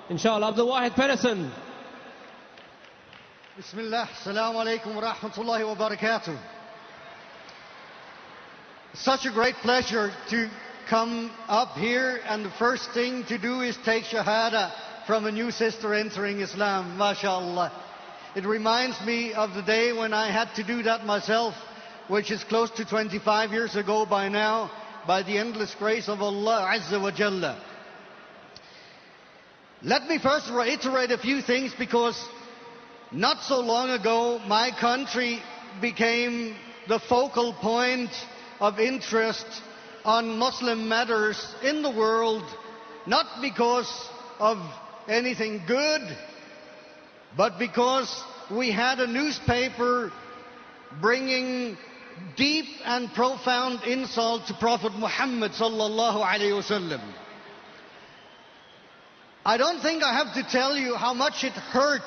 Inshallah, Abdul Wahid Pedersen. Bismillah, assalamu alaikum wa rahmatullahi wa barakatuh. Such a great pleasure to come up here, and the first thing to do is take shahada from a new sister entering Islam, mashallah. It reminds me of the day when I had to do that myself, which is close to 25 years ago by now, by the endless grace of Allah Azza wa Jalla. Let me first reiterate a few things, because not so long ago my country became the focal point of interest on Muslim matters in the world, not because of anything good, but because we had a newspaper bringing deep and profound insult to Prophet Muhammad sallallahu alaihi wasallam. I don't think I have to tell you how much it hurt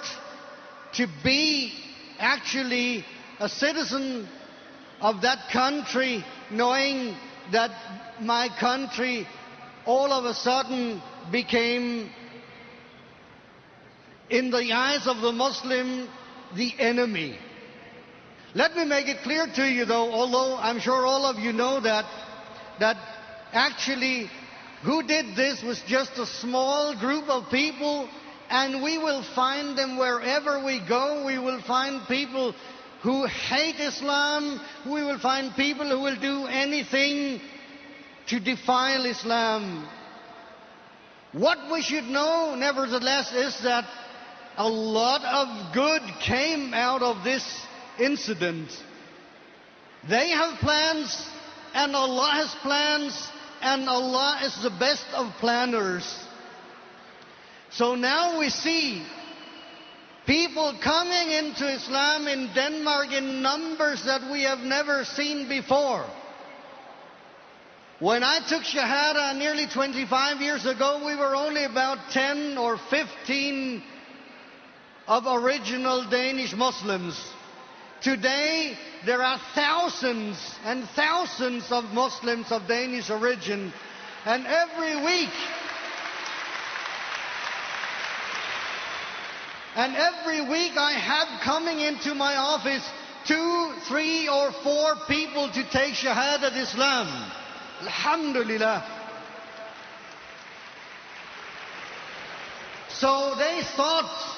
to be actually a citizen of that country, knowing that my country all of a sudden became, in the eyes of the Muslim, the enemy. Let me make it clear to you though, although I'm sure all of you know that actually who did this was just a small group of people, and we will find them wherever we go. We will find people who hate Islam. We will find people who will do anything to defile Islam. What we should know, nevertheless, is that a lot of good came out of this incident. They have plans, and Allah has plans, and Allah is the best of planners. So now we see people coming into Islam in Denmark in numbers that we have never seen before. When I took Shahada nearly 25 years ago, we were only about 10 or 15 of original Danish Muslims. Today, there are thousands and thousands of Muslims of Danish origin, and every week I have coming into my office 2, 3 or 4 people to take Shahadat Islam. Alhamdulillah. So they thought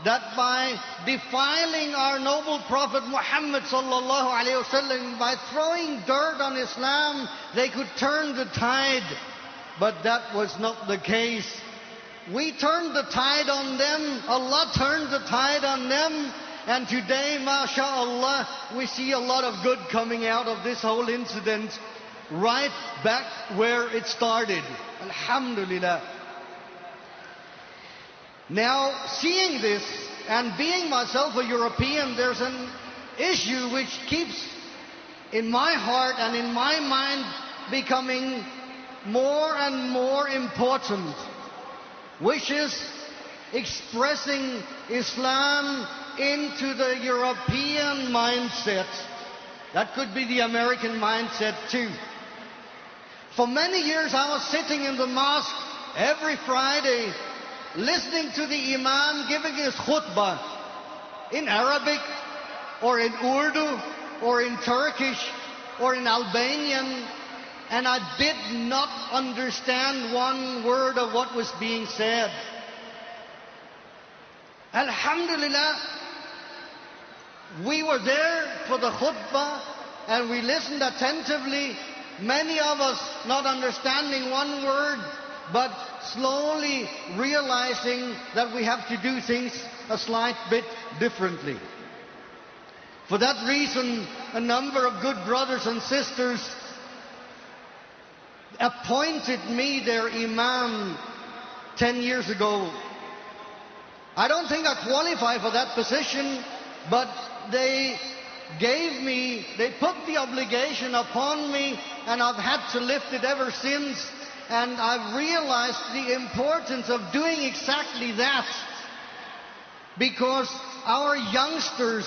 that by defiling our noble Prophet Muhammad sallallahu alaihi wasallam, by throwing dirt on Islam, they could turn the tide. But that was not the case. We turned the tide on them, Allah turned the tide on them, and today, mashallah, we see a lot of good coming out of this whole incident, right back where it started. Alhamdulillah. Now, seeing this, and being myself a European, there's an issue which keeps in my heart and in my mind becoming more and more important, which is expressing Islam into the European mindset. That could be the American mindset too. For many years I was sitting in the mosque every Friday, listening to the Imam giving his khutbah in Arabic or in Urdu or in Turkish or in Albanian, and I did not understand one word of what was being said. Alhamdulillah, we were there for the khutbah and we listened attentively, many of us not understanding one word, but slowly realizing that we have to do things a slight bit differently. For that reason, a number of good brothers and sisters appointed me their Imam 10 years ago. I don't think I qualify for that position, but they put the obligation upon me, and I've had to lift it ever since. And I've realized the importance of doing exactly that, because our youngsters,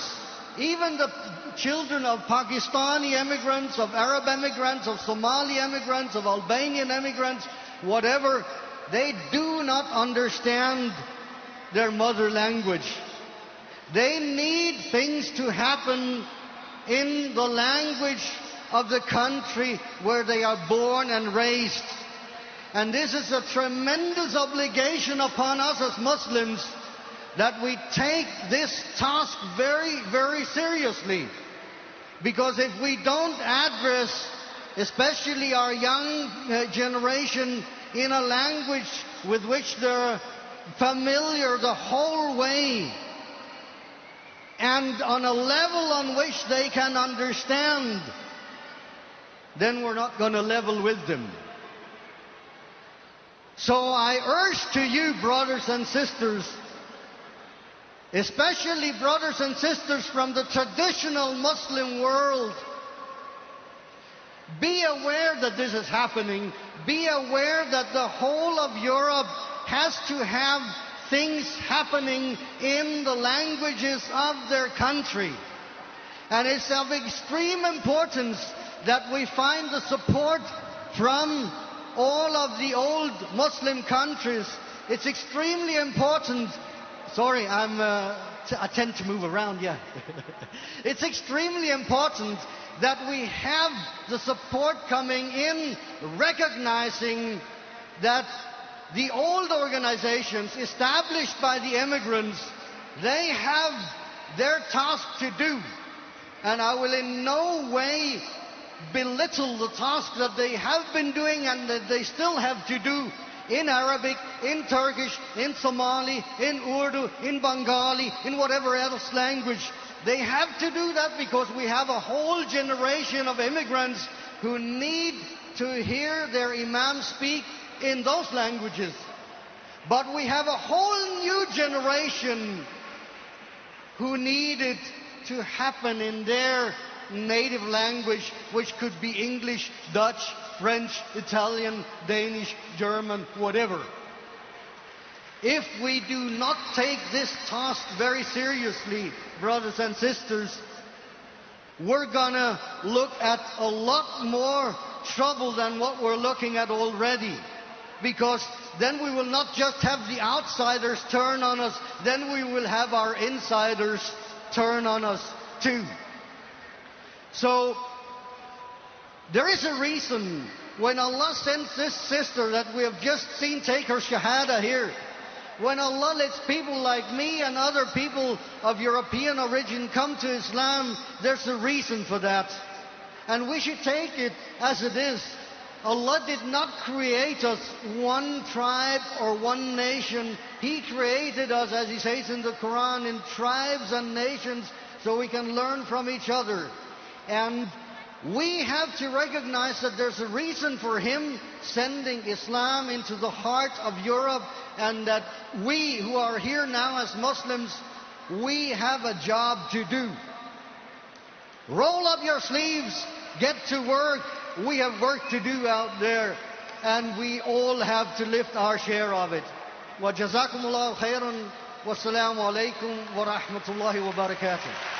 even the children of Pakistani immigrants, of Arab immigrants, of Somali immigrants, of Albanian immigrants, whatever, they do not understand their mother language. They need things to happen in the language of the country where they are born and raised. And this is a tremendous obligation upon us as Muslims, that we take this task very, very seriously. Because if we don't address, especially our young generation, in a language with which they're familiar the whole way, and on a level on which they can understand, then we're not going to level with them. So I urge to you, brothers and sisters, especially brothers and sisters from the traditional Muslim world, be aware that this is happening. Be aware that the whole of Europe has to have things happening in the languages of their country. And it's of extreme importance that we find the support from all of the old Muslim countries. It's extremely important. Sorry, I tend to move around, yeah. It's extremely important that we have the support coming in, recognizing that the old organizations established by the immigrants, they have their task to do. And I will in no way belittle the task that they have been doing and that they still have to do in Arabic, in Turkish, in Somali, in Urdu, in Bengali, in whatever else language. They have to do that because we have a whole generation of immigrants who need to hear their imam speak in those languages. But we have a whole new generation who need it to happen in their native language, which could be English, Dutch, French, Italian, Danish, German, whatever. If we do not take this task very seriously, brothers and sisters, we're gonna look at a lot more trouble than what we're looking at already. Because then we will not just have the outsiders turn on us, then we will have our insiders turn on us too. So, there is a reason when Allah sends this sister that we have just seen take her shahada here, when Allah lets people like me and other people of European origin come to Islam, there's a reason for that. And we should take it as it is. Allah did not create us one tribe or one nation. He created us, as He says in the Qur'an, in tribes and nations so we can learn from each other. And we have to recognize that there's a reason for Him sending Islam into the heart of Europe, and that we who are here now as Muslims, we have a job to do. Roll up your sleeves, get to work. We have work to do out there, and we all have to lift our share of it. Wa jazakumullahu khairan. Wassalamu alaikum wa rahmatullahi wa barakatuh.